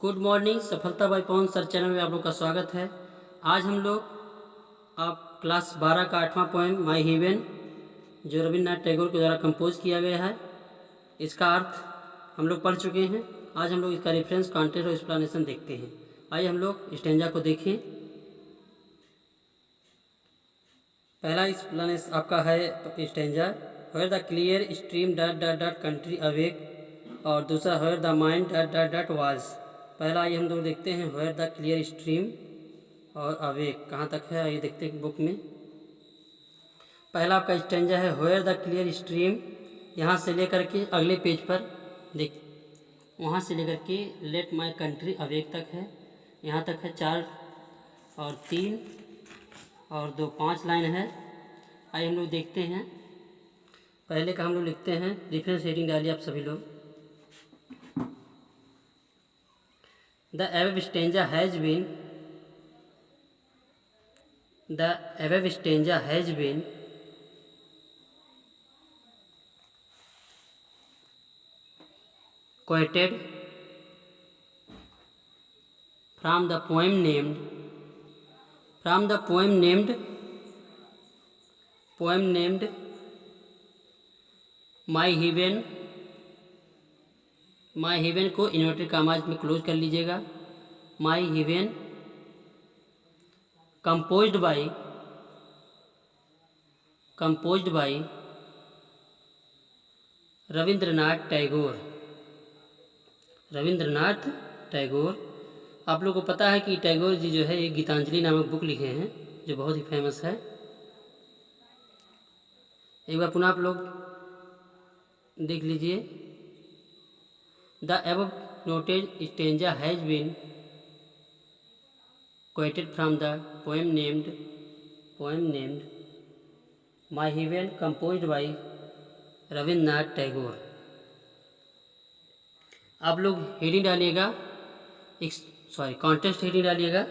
Good morning. सफलता by Pawan sir channel में आप लोग का स्वागत है। आज हम लोग आप क्लास 12 का 8वां पोएम माई हेवन जो रविन्द्रनाथ टैगोर के द्वारा कंपोज किया गया है, इसका अर्थ हम लोग पढ़ चुके हैं। आज हम लोग इसका रेफरेंस, कॉन्टेक्स्ट और एक्सप्लेनेशन देखते हैं। आइए हम लोग स्टेंजा को देखें। पहला एक्सप्लेनेशन आपका है stanza, where the clear stream dot dot dot country awake, और दूसरा where the mind dot dot dot was. पहला आइए हम लोग देखते हैं वेयर द क्लियर स्ट्रीम और अवेक कहाँ तक है, आइए देखते हैं बुक में। पहला आपका स्टेंजा है वेयर द क्लियर स्ट्रीम, यहाँ से लेकर के अगले पेज पर देख, वहाँ से लेकर के लेट माई कंट्री अवेक तक है। यहाँ तक है 4 और 3 और 2, 5 लाइन है। आइए हम लोग देखते हैं। पहले का हम लोग लिखते हैं, रेफरेंस हेडिंग डालिए आप सभी लोग। The above stanza has been quoted from the poem named my heaven को इन्वर्टेड कॉमास में क्लोज कर लीजिएगा। My heaven composed by Rabindranath Tagore. आप लोगों को पता है कि टैगोर जी जो है एक गीतांजलि नामक बुक लिखे हैं जो बहुत ही फेमस है। एक बार पुनः आप लोग देख लीजिए। The above noted stanza has been quoted from the poem named My Heaven, composed by Rabindranath Tagore. आप लोग हेडिंग डालिएगा, कॉन्टेक्स्ट हेडिंग डालिएगा।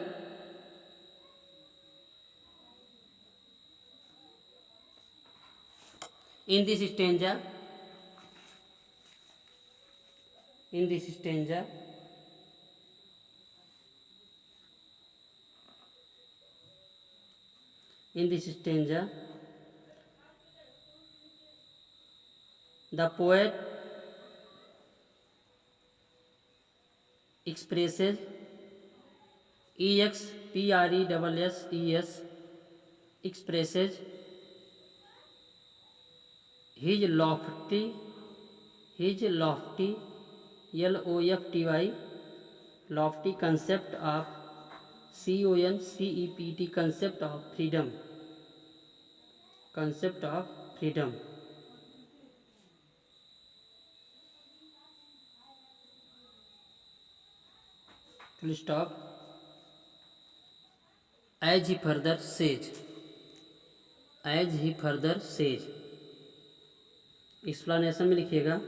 In this stanza the poet expresses expresses his lofty lofty concept of concept of freedom full stop। as he further says explanation में लिखिएगा।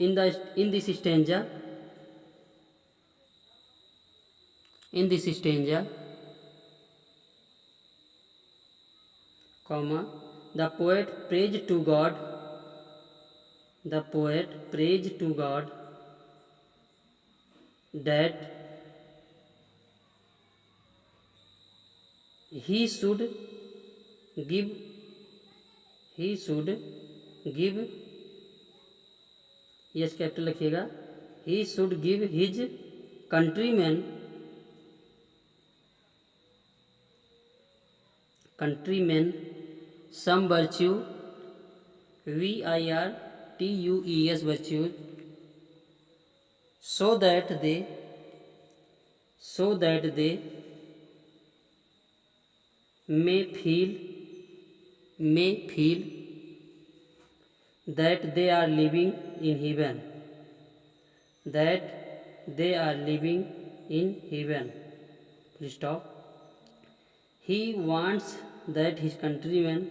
in this stanza comma the poet prays to God that he should give yes capital लिखिएगा। he should give his countrymen some virtue virtues so that they may feel that they are living in heaven Please stop। he wants that his countrymen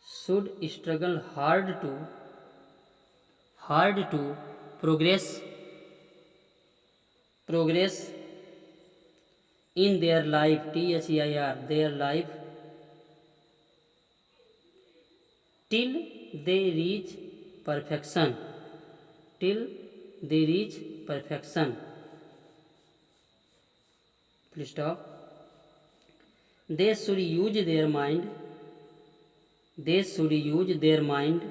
should struggle hard hard to progress in their life, THEIR, their life, till they reach perfection, till they reach perfection. Full stop. They should use their mind, they should use their mind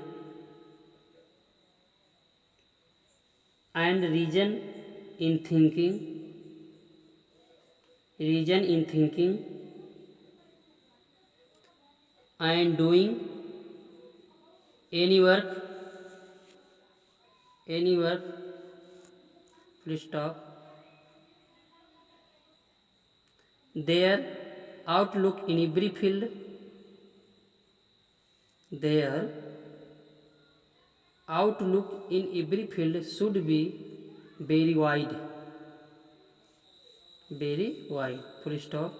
and reason in thinking, and doing any work, full stop. Their outlook in every field, their outlook in every field should be very wide, full stop.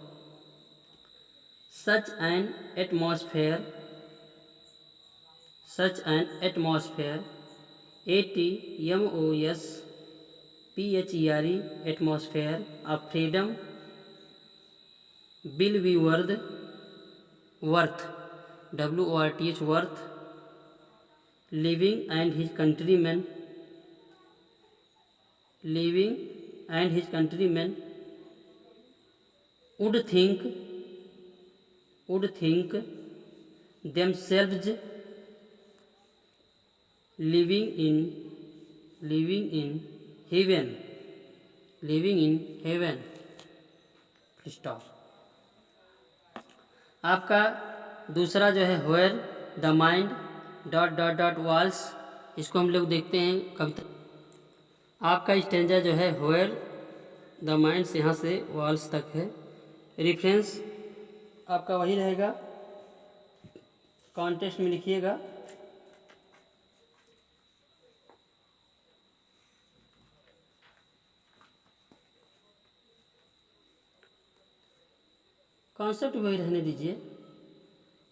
Such an atmosphere, ATMOSPHERE, atmosphere of freedom will be worth, WORTH, worth, living and his countrymen would think themselves living in heaven, stop. आपका दूसरा जो है where the mind walls, इसको हम लोग देखते हैं कविता। आपका स्टेंजा जो है वेयर द माइंड से यहाँ से वॉल्स तक है। रेफरेंस आपका वही रहेगा, कॉन्टेक्स्ट में लिखिएगा। कॉन्सेप्ट वही रहने दीजिए,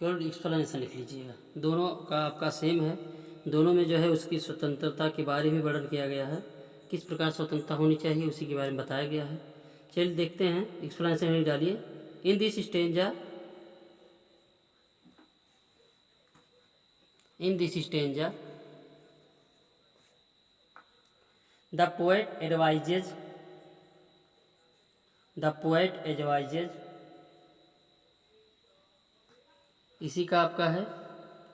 केवल एक्सप्लेनेशन लिख लीजिएगा। दोनों का आपका सेम है, दोनों में जो है उसकी स्वतंत्रता के बारे में वर्णन किया गया है, किस प्रकार स्वतंत्रता होनी चाहिए उसी के बारे में बताया गया है। चलिए देखते हैं, एक्सप्लेनेशन नहीं डालिए। In this stanza the poet advises इसी का आपका है,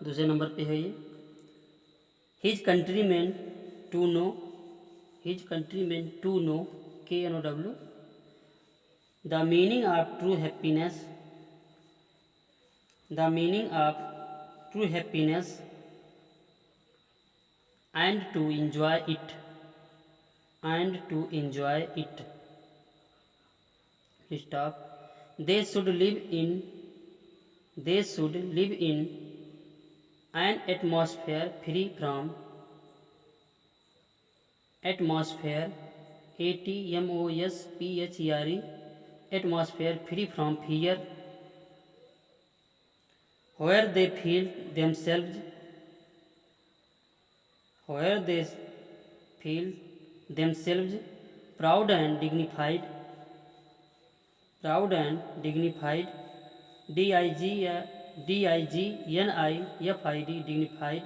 दूसरे नंबर पे है ये। His countryman to know, KNOW the meaning of true happiness and to enjoy it, stop. They should live in an atmosphere free from atmosphere fear, where they feel themselves proud and dignified, dignified,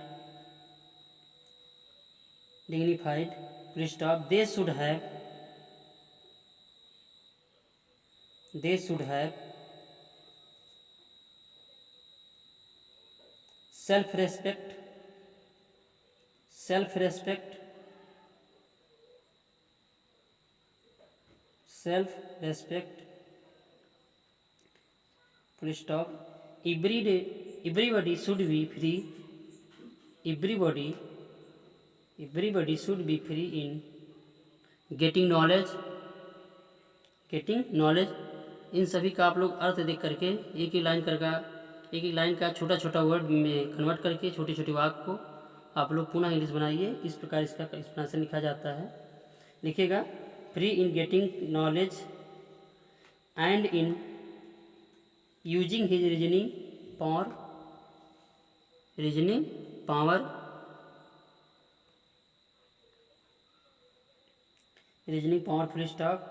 dignified, stop। They should have self-respect, full stop। Everybody should be free, in getting knowledge। इन सभी का आप लोग अर्थ देख करके एक ही line का छोटा छोटा वर्ड में कन्वर्ट करके छोटे छोटे वाक्य को आप लोग पुनः इंग्लिश बनाइए। इस प्रकार इसका एक्सप्लेनेशन लिखा जाता है। लिखिएगा, free in getting knowledge and in using his reasoning power reasoning power full stop.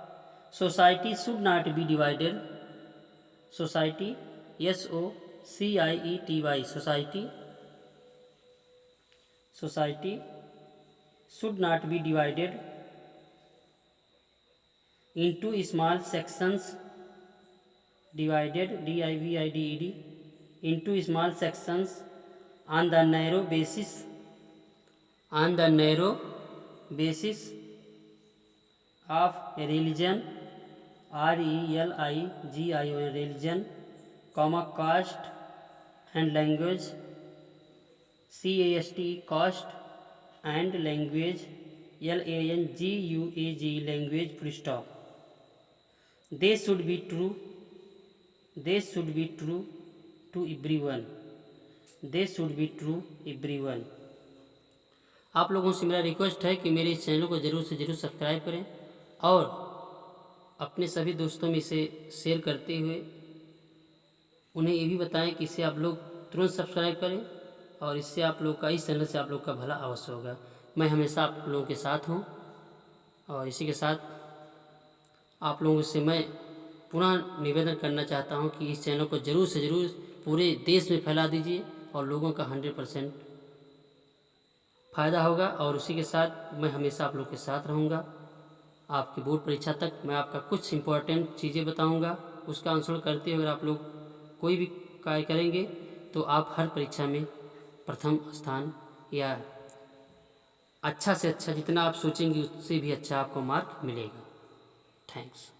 Society should not be divided. Society SOCIETY society should not be divided into small sections divided into small sections on the narrow basis of religion religion, caste and language caste and language language full stop. They should be true to everyone. आप लोगों से मेरा request है कि मेरे इस channel को ज़रूर से ज़रूर सब्सक्राइब करें और अपने सभी दोस्तों में इसे शेयर करते हुए उन्हें ये भी बताएं कि इसे आप लोग तुरंत सब्सक्राइब करें और इससे आप लोग का, इस चैनल से आप लोग का भला अवश्य होगा। मैं हमेशा आप लोगों के साथ हूँ और इसी के साथ आप लोगों से मैं पुनः निवेदन करना चाहता हूँ कि इस चैनल को ज़रूर से ज़रूर पूरे देश में फैला दीजिए और लोगों का 100% फ़ायदा होगा। और उसी के साथ मैं हमेशा आप लोग के साथ रहूँगा। आपकी बोर्ड परीक्षा तक मैं आपका कुछ इम्पोर्टेंट चीज़ें बताऊँगा, उसका अनुसरण करते हुए अगर आप लोग कोई भी कार्य करेंगे तो आप हर परीक्षा में प्रथम स्थान या अच्छा से अच्छा जितना आप सोचेंगे उससे भी अच्छा आपको मार्क मिलेगा। थैंक्स।